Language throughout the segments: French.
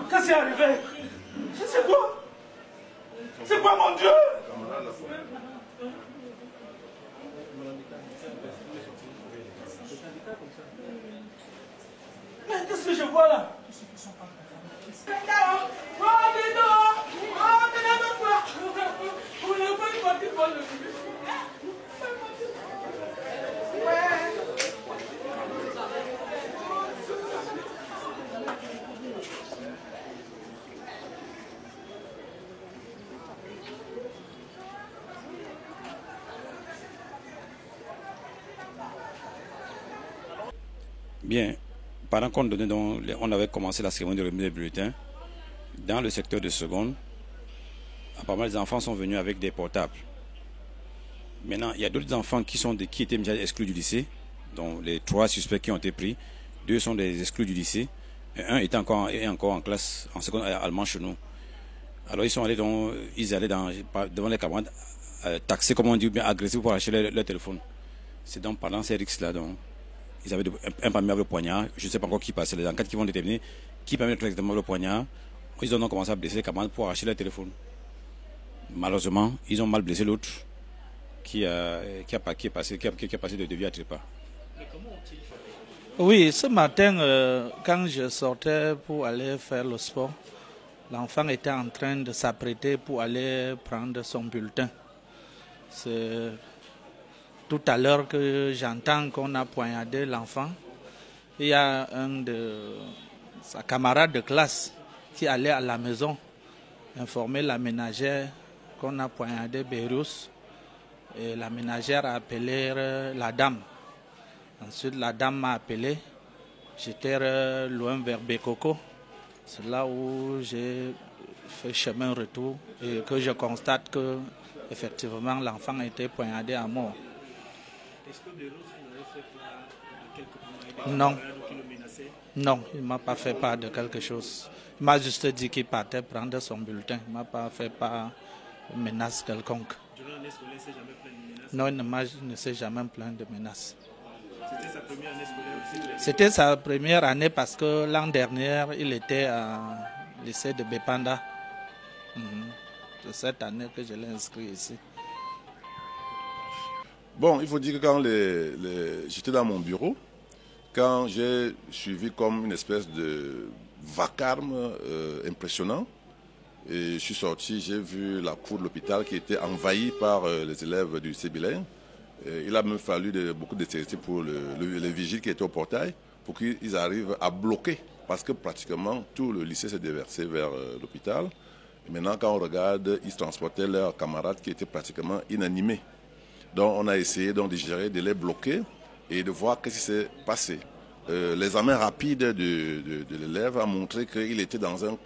Qu'est-ce qui est arrivé? C'est quoi? C'est quoi, mon Dieu? Mais qu'est-ce que je vois là? Bien, pendant qu'on donnait donc, on avait commencé la cérémonie de remise des bulletins, dans le secteur de seconde, apparemment les enfants sont venus avec des portables. Maintenant, il y a d'autres enfants qui étaient déjà exclus du lycée, donc les 3 suspects qui ont été pris, 2 sont des exclus du lycée, et 1 est encore en classe, en seconde allemand chez nous. Alors ils allaient devant les camarades, taxés, comme on dit, bien agressifs pour acheter leur téléphone. C'est donc pendant ces risques-là, donc, ils avaient un parmi avec le poignard, je ne sais pas encore qui passait, les enquêtes qui vont déterminer qui permet exactement le poignard. Ils ont donc commencé à blesser les camarades pour acheter leur téléphone. Malheureusement, ils ont mal blessé l'autre qui est passé de Devy à Trépas. Oui, ce matin, quand je sortais pour aller faire le sport, l'enfant était en train de s'apprêter pour aller prendre son bulletin. C'est tout à l'heure que j'entends qu'on a poignardé l'enfant. Il y a un de sa camarade de classe qui allait à la maison informer la ménagère qu'on a poignardé Bérus. Et la ménagère a appelé la dame. Ensuite, la dame m'a appelé. J'étais loin vers Bekoko. C'est là où j'ai fait chemin retour et que je constate que effectivement l'enfant a été poignardé à mort. Est-ce que Bérus vous avait fait part de quelque chose? Non. Non, il ne m'a pas fait part de quelque chose. Il m'a juste dit qu'il partait prendre son bulletin. Il ne m'a pas fait part de menace quelconque. Durant l'année scolaire, il ne s'est jamais plaint de menaces? Non, il ne s'est jamais plaint de menaces. C'était sa première année scolaire aussi? C'était sa première année parce que l'an dernier, il était au lycée de Bepanda. C'est cette année que je l'ai inscrit ici. Bon, il faut dire que quand j'étais dans mon bureau, quand j'ai suivi comme une espèce de vacarme impressionnant, et je suis sorti, j'ai vu la cour de l'hôpital qui était envahie par les élèves du lycée bilingue. Il a même fallu beaucoup de dextérité pour les vigiles qui étaient au portail pour qu'ils arrivent à bloquer, parce que pratiquement tout le lycée s'est déversé vers l'hôpital. Maintenant, quand on regarde, ils transportaient leurs camarades qui étaient pratiquement inanimés. Donc on a essayé donc de gérer, de les bloquer et de voir ce qui s'est passé. L'examen rapide de l'élève a montré qu'il était dans un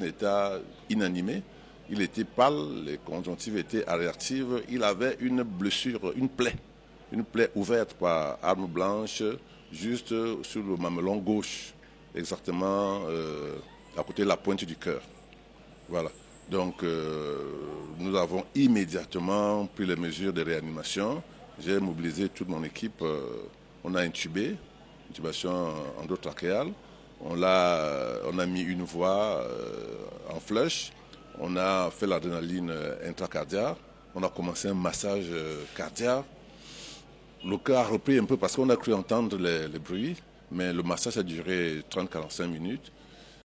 état inanimé. Il était pâle, les conjonctives étaient réactives. Il avait une blessure, une plaie ouverte par arme blanche, juste sur le mamelon gauche, exactement à côté de la pointe du cœur. Voilà. Donc, nous avons immédiatement pris les mesures de réanimation. J'ai mobilisé toute mon équipe. On a intubé, intubation endotrachéale. On a mis une voie en flèche. On a fait l'adrénaline intracardiaque. On a commencé un massage cardiaque. Le cœur a repris un peu parce qu'on a cru entendre les bruits, mais le massage a duré 30-45 minutes.